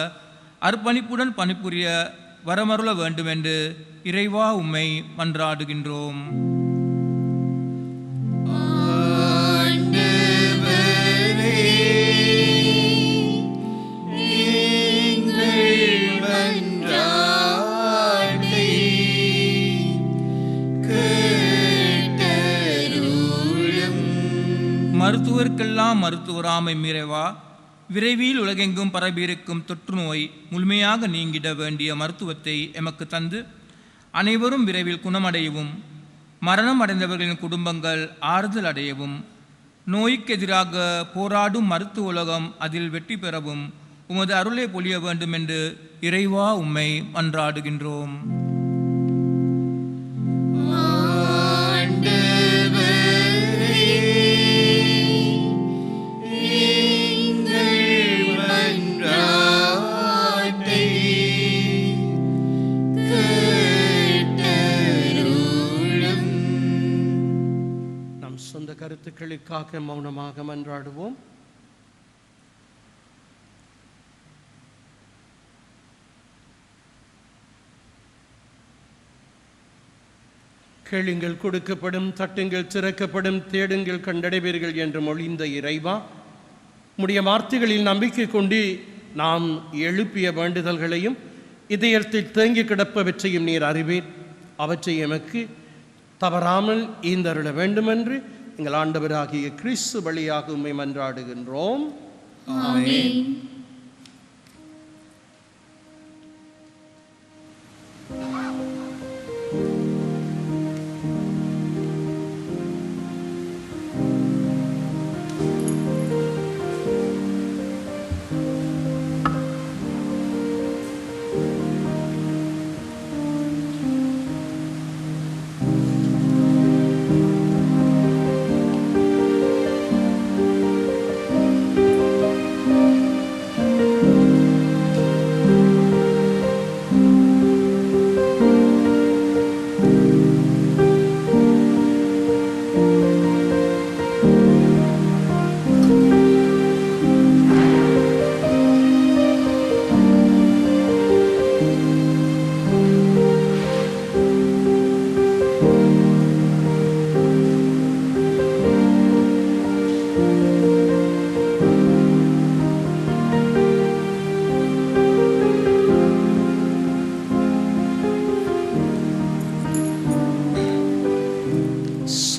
அர்ப்பணிப்புடன் பணிபுரிய வரமருள வேண்டுமென்று இறைவா உம்மை மன்றாடுகின்றோம். மருத்துவர்க்கெல்லாம் மருத்துவராமை இறைவா, விரைவில் உலகெங்கும் பரவியிருக்கும் தொற்று நோய் முழுமையாக நீங்கிட வேண்டிய மருத்துவத்தை எமக்கு தந்து அனைவரும் விரைவில் குணமடையவும் மரணம் அடைந்தவர்களின் குடும்பங்கள் ஆறுதல் அடையவும் நோய்க்கு எதிராக போராடும் மருத்துவ உலகம் அதில் வெற்றி பெறவும் உமது அருளை பொழிய வேண்டும் என்று இறைவா உம்மை மன்றாடுகின்றோம்.
சொந்த கருத்துக்களுக்காக மௌனமாக மன்றாடுவோம். கேளுங்கள் கொடுக்கப்படும், தட்டுங்கள் திறக்கப்படும், தேடுங்கள் கண்டடைவீர்கள் என்று மொழிந்த இறைவா, உம்முடைய வார்த்தைகளில் நம்பிக்கை கொண்டு நாம் எழுப்பிய வேண்டுதல்களையும் இதயத்தில் தேங்கி கிடப்பவற்றையும் நீர் அறிவீர். அவற்றை எமக்கு தவறாமல் ஈந்தருள வேண்டுமென்று எங்கள் ஆண்டவராகிய கிறிஸ்து வழியாக உம்மை மன்றாடுகின்றோம்.
ஆமென்.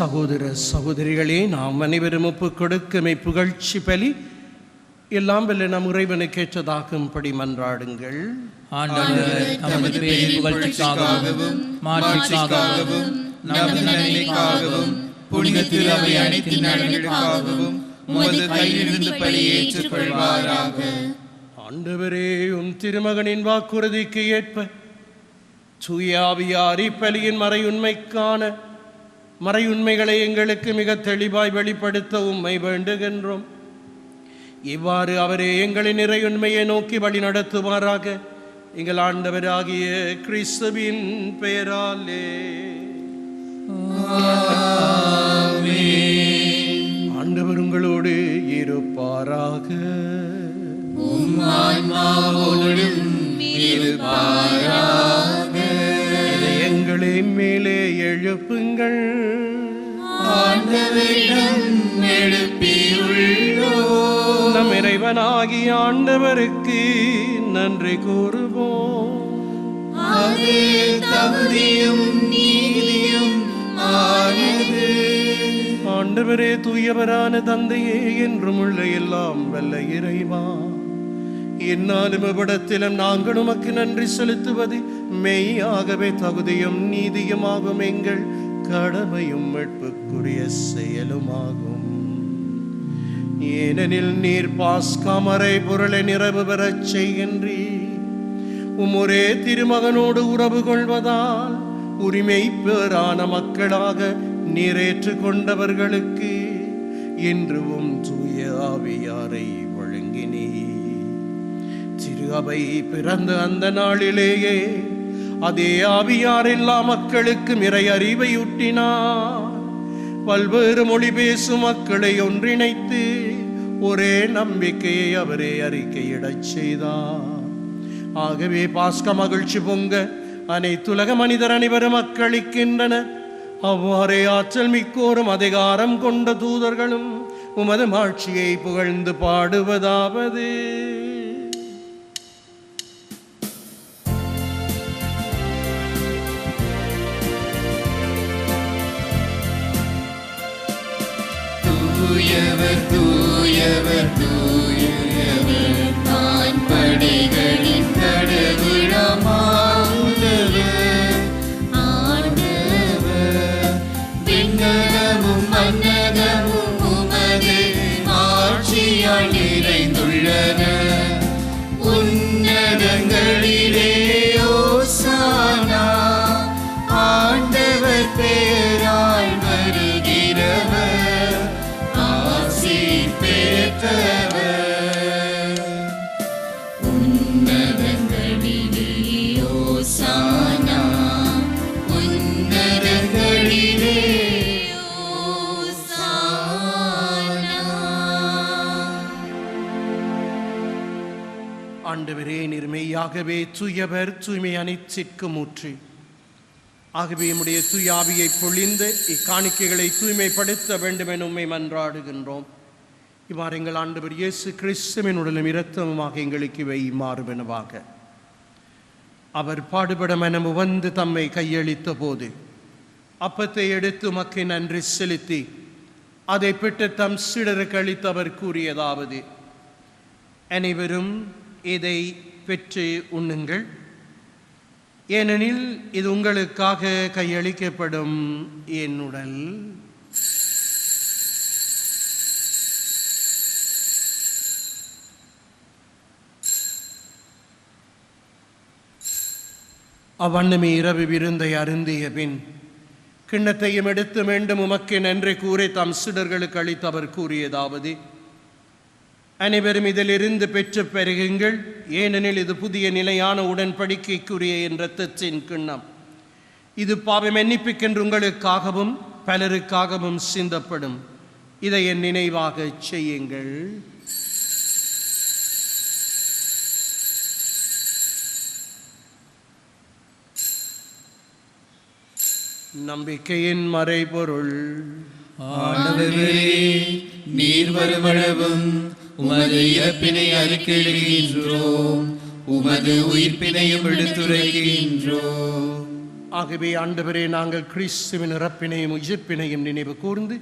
சகோதர சகோதரிகளே, நாம் அனைவரும் ஒப்புக் கொடுக்கும் புகழ்ச்சி பலி எல்லாம் வல்ல நம் இறைவனுக்கேற்றதாகும்படி மன்றாடுங்கள்.
ஆண்டவர் தமது பேரின் புகழ்ச்சிக்காகவும் மாட்சிக்காகவும் நமது நன்மைக்காகவும் புனித திரு அவை அனைத்தின் நலனுக்காகவும் உமது கையிலிருந்து பலி ஏற்றுக்கொள்வாராக.
ஆண்டவரே, உம் திருமகனின் வாக்குறுதிக்கு ஏற்ப தூய ஆவியார் இப்பலியின் மறையுண்மைகளை எங்களுக்கு மிக தெளிவாய் வெளிப்படுத்த உம்மை வேண்டுகின்றோம். இவ்வாறு அவரே எங்களின் இறையுண்மையை நோக்கி வழி நடத்துவாராக. எங்கள் ஆண்டவராகிய கிறிஸ்துவின் பெயராலே. ஆண்டவர் உங்களோடு இருப்பாராக. இதயங்களை மேலே எழுப்புங்கள். நம் இறைவனாகிய ஆண்டவருக்கு நன்றி கூறுவோம். ஆண்டவரே, தூயவரான தந்தையே, என்றும் உள்ள எல்லாம் வல்ல இறைவா, என்னாலும் இவ்விடத்திலும் நாங்கள் உமக்கு நன்றி செலுத்துவது மெய்யாகவே தகுதியும் நீதியுமாகும், எங்கள் கடமையும் மீட்புக்குரிய செயலுமாகும். ஏனெனில் நீர் பாஸ்காமரை பொருளை நிறைவு பெறச் செய்கின்றீர். உம்முரே திருமகனோடு உறவு கொள்வதால் உரிமை பேரான மக்களாக நீரேற்று கொண்டவர்களுக்கு இன்றும் தூய ஆவியாரை வழங்கினீர். திரு அவை பிறந்த அந்த நாளிலேயே அதே ஆவியார் எல்லா மக்களுக்கும் இறை அறிவையூட்டினார். பல்வேறு மொழி பேசும் மக்களை ஒன்றிணைத்து ஒரே நம்பிக்கையை அவரே அறிக்கையிடச் செய்தார். ஆகவே பாஸ்க மகிழ்ச்சி பொங்க அனைத்துலக மனிதர் அனைவரும் அக்களிக்கின்றனர். அவ்வாறே ஆற்றல் மிக்கோரும் அதிகாரம் கொண்ட தூதர்களும் உமது மாட்சியை புகழ்ந்து பாடுவதாவது:
தூயவர் தூயவர் தூயவர் வான்படைகளின் கடவுளாம் ஆண்டவர். ஆண்டவர் விண்ணகமும் மன்னகமும் உமது ஆட்சியால் நிறைந்துள்ளன. உன்னதங்களிலே ஓசானா, ஆண்டவர் பெயரால் வருகிறவர் ஆசி பெற்றவர். உன்னதங்களிலே ஓசானா, உன்னதங்களிலே ஓசானா.
ஆண்டவரே, நீர் மெய்யாகவே தூயவர், தூய்மை அனைத்திற்கும் ஊற்று. ஆகவே உம்முடைய தூய ஆவியை பொழிந்து இக்காணிக்கைகளை தூய்மைப்படுத்த வேண்டும் என உம்மை மன்றாடுகின்றோம். இவ்வாறு எங்கள் ஆண்டவர் இயேசு கிறிஸ்துவின் உடலும் இரத்தமுமாக எங்களுக்கு இவை மாறுவனவாக. அவர் பாடுபட மனமு வந்து தம்மை கையளித்த போது அப்பத்தை எடுத்து உமக்கு நன்றி செலுத்தி அதை பெற்று தம் சீடருக்கு அளித்து அவர் கூறியதாவது: அனைவரும் இதை பெற்று உண்ணுங்கள், ஏனெனில் இது உங்களுக்காக கையளிக்கப்படும் என் உடல். அவ்வண்ணமே இரவு விருந்தை அருந்திய பின் கிண்ணத்தையும் எடுத்து மீண்டும் உமக்கு நன்றி கூறி தம் சீடர்களுக்கு அளித்து அவர் கூறியதாவது: அனைவரும் இதிலிருந்து பெற்று பெறுகுங்கள், ஏனெனில் இது புதிய நிலையான உடன்படிக்கைக்குரிய என் இரத்தத்தின் கிண்ணம். இது பாவ மன்னிப்புக்கென்று உங்களுக்காகவும் பலருக்காகவும் சிந்தப்படும். இதை என் நினைவாக செய்யுங்கள். நம்பிக்கையின் மறைபொருள்.
ஆண்டவரே, நீர் வருமளவும் உமது இறப்பினை அறிக்கையிடுகின்றோம், உமது உயிர்ப்பினையும் எடுத்துரைக்கின்றோம்.
ஆகவே ஆண்டவரே, நாங்கள் கிறிஸ்துவின் இறப்பினையும் உயிர்ப்பினையும் நினைவு கூர்ந்து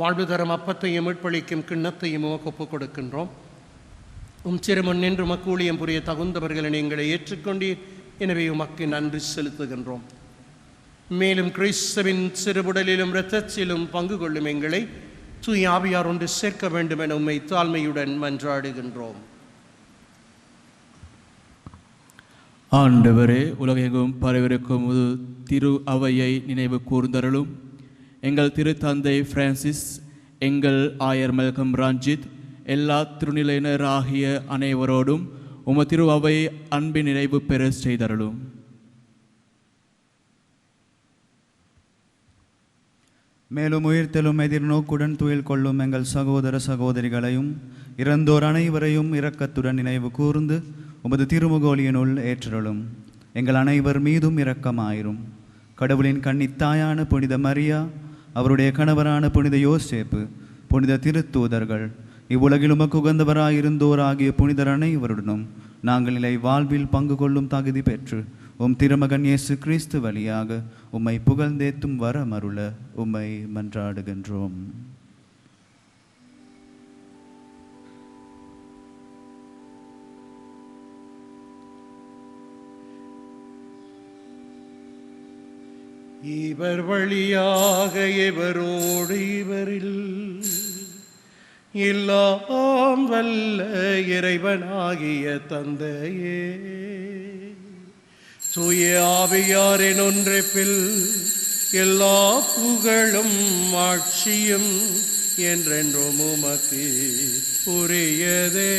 வாழ்வு தரும் அப்பத்தையும் மீட்பளிக்கும் கிண்ணத்தையும் உமக்கு ஒப்புக் கொடுக்கின்றோம். திருமுன் நின்று உமக்கு ஊழியம் புரிய தகுந்தவர்களை நீங்களை ஏற்றுக்கொண்டீர். எனவே உமக்கு நன்றி செலுத்துகின்றோம். மேலும் கிறிஸ்துவின் சிறுபுடலிலும் இரத்தத்திலும் பங்கு கொள்ளும் எங்களை தூய ஆவியார் ஒன்று சேர்க்க வேண்டும் என உம்மை தாழ்மையுடன் மன்றாடுகின்றோம்.
ஆண்டவரே, உலகெங்கும் பரவிருக்கும் திரு அவையை நினைவு கூர்ந்தருளும். எங்கள் திருத்தந்தை பிரான்சிஸ், எங்கள் ஆயர் மல்கம் ரஞ்சித், எல்லா திருநிலையினர் ஆகிய அனைவரோடும் உம திரு அவை அன்பின் நினைவு பெற செய்தருளும்.
மேலும் உயிர்த்தெழும் எதிர்நோக்குடன் துயில் கொள்ளும் எங்கள் சகோதர சகோதரிகளையும் இறந்தோர் அனைவரையும் இரக்கத்துடன் நினைவு கூர்ந்து உமது திருமுகோலியினுள் ஏற்றருளும். எங்கள் அனைவர் மீதும் இரக்கமாயிரும். கடவுளின் கன்னித்தாயான புனித மரியா, அவருடைய கணவரான புனித யோசேப்பு, புனித திருத்தூதர்கள், இவ்வுலகில் உமக்கு உகந்தவராயிருந்தோர் ஆகிய புனிதர் அனைவருடனும் நாங்கள் நிலை வாழ்வில் பங்கு கொள்ளும் தகுதி பெற்று உம் திருமகன் இயேசு கிறிஸ்து வழியாக உம்மை புகழ்ந்தேத்தும் வரமருள உம்மை மன்றாடுகின்றோம்.
இவர் வழியாக இவரோடு இவரில் எல்லாம் வல்ல இறைவனாகிய தந்தையே, தூய ஆவியாரின் ஒன்றிப்பில் எல்லா புகழும் ஆட்சியும் என்றென்றும் உமக்கு உரியதே.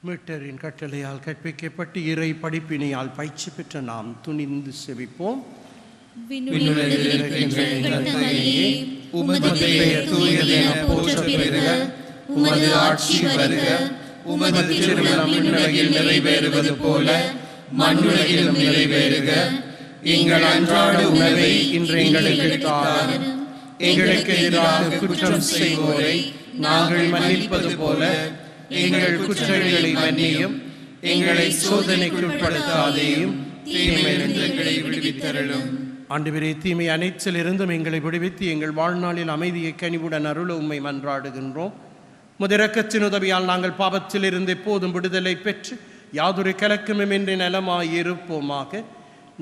மீட்டரின் கட்டளையால் கற்பிக்கப்பட்டு இறை படிப்பினையால் பயிற்சி பெற்ற நாம் துணிந்து செவிப்போம்.
உமது பெயர் தூயது என போற்றப் பெறுக. உமது ஆட்சி வருக. உமது திருவிழம் விண்ணுலகில் நிறைவேறுவது போல மண்ணுலகிலும் நிறைவேறுக. எங்கள் அன்றாட உணவை இன்று எங்களுக்கு தாரும். எங்களுக்கு எதிராக குற்றம் செய்வோரை நாங்கள் மன்னிப்பது போல எங்கள் குற்றங்களை மன்னியும். எங்களை சோதனைக்கு உட்படுத்தாதேயும், தீமையிலிருந்து எங்களை விடுவித்தருளும்.
ஆண்டவரே, தீமை அனைத்திலிருந்தும் எங்களை விடுவித்து எங்கள் வாழ்நாளில் அமைதியை கனிவுடன் அருள உம்மை மன்றாடுகின்றோம். முதிரக்கத்தின் உதவியால் நாங்கள் பாவத்திலிருந்து எப்போதும் விடுதலை பெற்று யாதொரு கலக்கமுமின்றி நலமாயிருப்போமாக.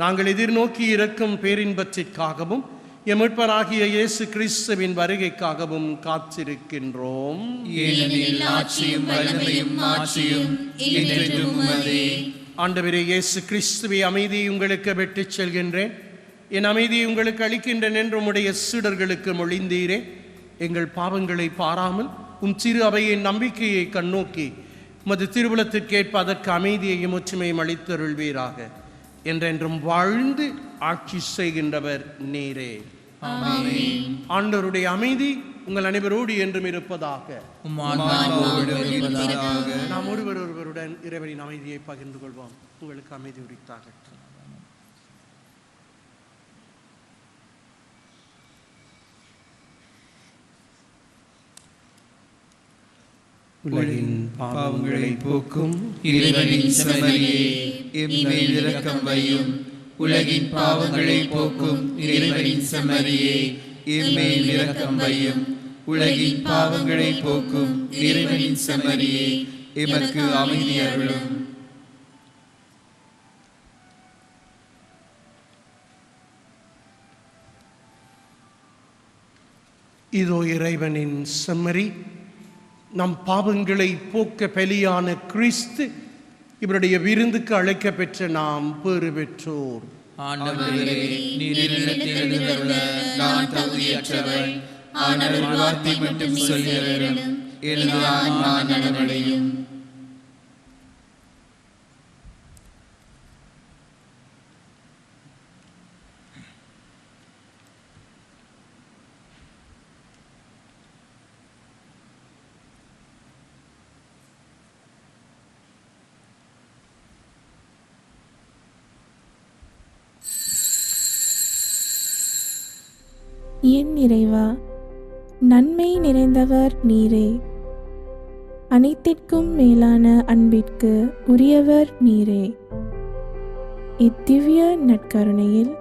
நாங்கள் எதிர்நோக்கி இருக்கும் பேரின்பத்திற்காகவும் எம் மீட்பராகிய இயேசு கிறிஸ்துவின் வருகைக்காகவும் காத்திருக்கின்றோம்.
ஏனெனில் ஆட்சியும் வல்லமையும் மாட்சியும் என்றென்றும் உமதே.
ஆண்டவரே இயேசு கிறிஸ்துவை அமைதியை உங்களுக்கு விட்டுச் செல்கின்றேன், என் அமைதியை உங்களுக்கு அளிக்கின்றேன் என்று உம்முடைய சீடர்களுக்கு மொழிந்தீரே. எங்கள் பாவங்களை பாராமல் உம் சிறு அவையின் நம்பிக்கையை கண்ணோக்கி உமது திருவுளத்திற்கேற்ப அதற்கு அமைதியையும் ஒற்றுமையும் அளித்தருள்வீராக. என்றென்றும் வாழ்ந்து ஆட்சி செய்கின்றவர் நீரே. ஆண்டவருடைய அமைதி உங்கள் அனைவரோடு என்றும் இருப்பதாக. நாம் ஒருவர் ஒருவருடன் இறைவனின் அமைதியை பகிர்ந்து கொள்வோம். உங்களுக்கு அமைதி உரித்தாகட்டும்.
உலகின் பாவங்களை போக்கும் இறைவனின் செம்மறியே, எம்மேல் இரக்கம் வையும். உலகின் பாவங்களை போக்கும் இறைவனின் செம்மறியே, எம்மேல் இரக்கம் வையும். உலகின் பாவங்களை போக்கும் இறைவனின் செம்மறியே, எமக்கு அமைதி அருளும்.
இதோ இறைவனின் செம்மறி, நம் பாவங்களை போக்க பலியான கிறிஸ்து. இவருடைய விருந்துக்கு அழைக்க பெற்ற நாம் பேறு பெற்றோர்.
ஆண்டவரே, நீர் என்னிடத்தில் எழுந்தருள நான் தகுதியற்றவள். ஆனால் ஒரு வார்த்தை மட்டும் சொல்லியருளும், எனது ஆன்மா நலமடையும்.
என் இறைவா, நன்மை நிறைந்தவர் நீரே. அனைத்திற்கும் மேலான அன்பிற்கு உரியவர் நீரே. இத்திவ்ய நற்கருணையில்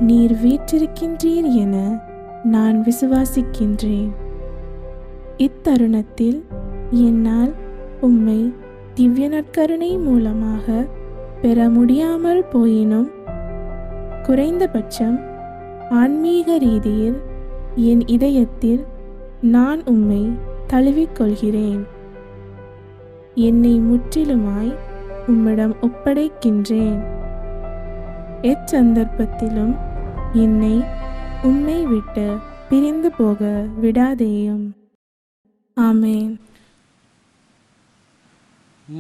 நீர் வீற்றிருக்கின்றீர் என நான் விசுவாசிக்கின்றேன். இத்தருணத்தில் என்னால் உம்மை திவ்ய நற்கருணை மூலமாக பெற முடியாமல் போயினும் குறைந்தபட்சம் ஆன்மீக ரீதியில் என் இதயத்தில் நான் உம்மை தழுவிக்கொள்கிறேன். என்னை முற்றிலுமாய் உம்மிடம் ஒப்படைக்கின்றேன். எச்சந்தர்ப்பத்திலும் என்னை உம்மை விட்டு பிரிந்து போக விடாதேயும். ஆமென்.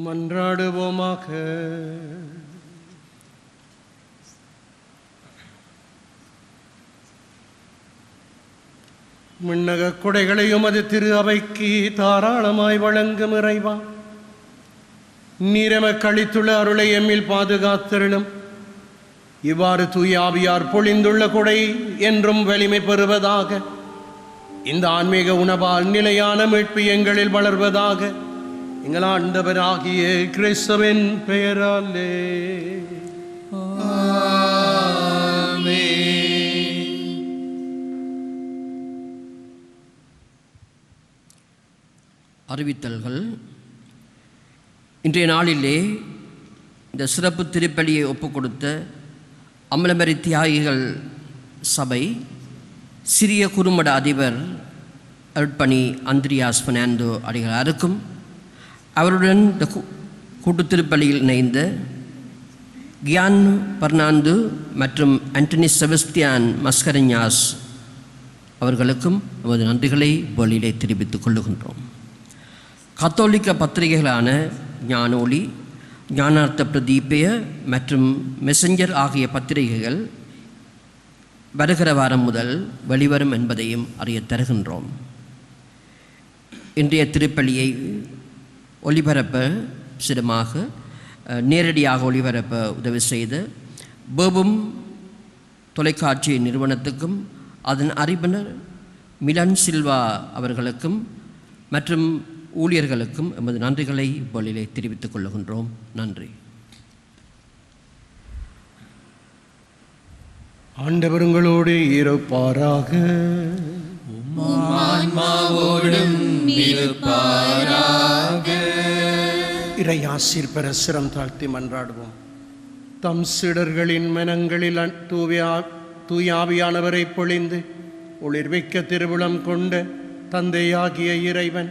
மன்றாடுவோமாக. விண்ணக கொடைகளையும் அது திரு அவைக்கு தாராளமாய் வழங்கும் இறைவா, நீரெமக்கு அளித்துள்ள அருளை எம்மில் பாதுகாத்தருளும். இவ்வாறு தூய ஆவியார் பொழிந்துள்ள கொடை என்றும் வலிமை பெறுவதாக. இந்த ஆன்மீக உணவால் நிலையான மீட்பு எங்களில் வளர்வதாக. எங்கள் ஆண்டவராகிய கிறிஸ்துவின் பெயராலே
அறிவித்தல்கள். இன்றைய நாளிலே இந்த சிறப்பு திருப்பலியை ஒப்புக் கொடுத்த அமலமரி தியாகிகள் சபை சிறிய குறுமட அதிபர் அருட்பணி அந்திரியாஸ் பெர்னாண்டோ அடிகளாருக்கும், அவருடன் இந்த கூட்டு திருப்பலியில் இணைந்த கியான் பெர்னாண்டோ மற்றும் ஆண்டனி செபஸ்தியான் மஸ்கரஞ்சாஸ் அவர்களுக்கும் நமது நன்றிகளை வெளியிலே தெரிவித்துக் கொள்ளுகின்றோம். கத்தோலிக்க பத்திரிகைகளான ஞானொளி, ஞானார்த்த பிரதீபய மற்றும் மெசஞ்சர் ஆகிய பத்திரிகைகள் வருகிற வாரம் முதல் வெளிவரும் என்பதையும் அறிய தருகின்றோம். இன்றைய திருப்பலியை ஒளிபரப்ப சிரமமாக நேரடியாக ஒளிபரப்ப உதவி செய்த பேபும் தொலைக்காட்சி நிறுவனத்துக்கும் அதன் அறிவினர் மிலன் சில்வா அவர்களுக்கும் மற்றும் ஊழியர்களுக்கும் எமது நன்றிகளை இப்பொழுதிலே தெரிவித்துக் கொள்ளுகின்றோம். நன்றி.
ஆண்டவர் உங்களோடு இருப்பாராக. இறையாசீர் பெற சிரம் தாழ்த்தி மன்றாடுவோம். தம் சீடர்களின் மனங்களில் தூயாவியானவரை பொழிந்து ஒளிர்விக்க திருவுளம் கொண்ட தந்தையாகிய இறைவன்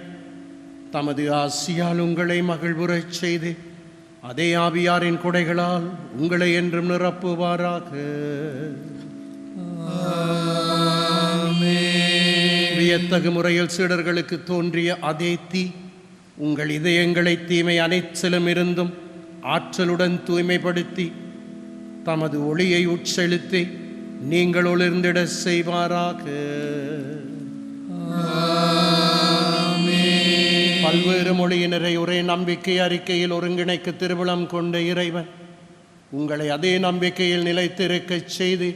தமது ஆசியால் உங்களை மகிழ்வுறச் செய்து அதே ஆவியாரின் கொடைகளால் உங்களை என்றும் நிரப்புவாராக. வியத்தகு முறையில் சீடர்களுக்கு தோன்றிய அதே தீ உங்கள் இதயங்களை தீமை அனைத்திலும் இருந்தும் ஆற்றலுடன் தூய்மைப்படுத்தி தமது ஒளியை உட்செலுத்தி நீங்கள் ஒளிர்ந்திட செய்வாராக. பல்வேறு மொழியினரை ஒரே நம்பிக்கை அறிக்கையில் ஒருங்கிணைக்க திருவுளம் கொண்ட இறைவன் உங்களை அதே நம்பிக்கையில் நிலைத்திருக்கச் செய்து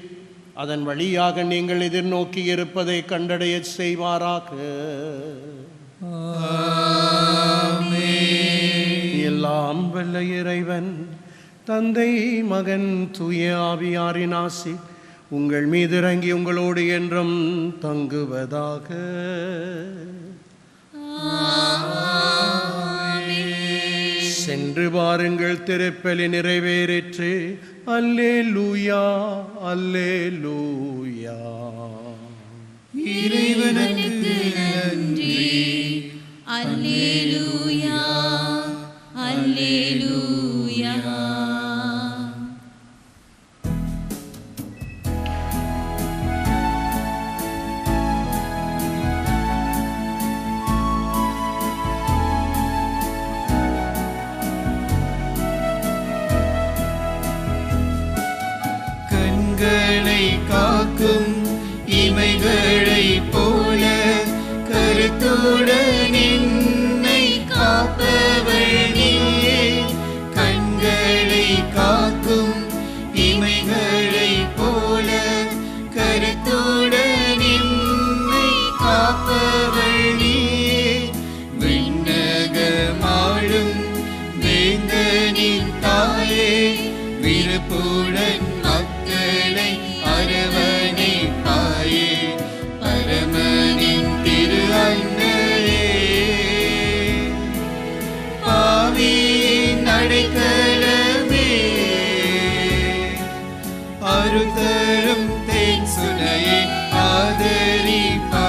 அதன் வழியாக நீங்கள் எதிர்நோக்கி இருப்பதை கண்டடைய செய்வாராக. எல்லாம் வல்ல இறைவன் தந்தை, மகன், தூய ஆவியாரின் ஆசி உங்கள் மீது இறங்கி உங்களோடு என்றும் தங்குவதாக. சென்று வாருங்கள், திருப்பலி நிறைவேறிற்று. அல்லேலூயா, அல்லேலூயா.
இறைவனுக்கு நன்றி. அல்லேலூயா, அல்லேலூயா. கண்களை காக்கும் இமைகளை போல கருத்துடன் என்னை காப்பவள் நீயே. கண்களை காக்கும் இமைகளை போல கருத்துடன் என்னை காப்பவள் நீயே. விண்ணகமாளும் வேந்தனின் தாயே, விருப்புடன் மக்களை அரவணைப்பாயே. பரமனின் திரு அன்னையே, பாவியின் அடைக்கலமே, அருள் தரும் தேன் சுனையை ஆதரிப்பாயே.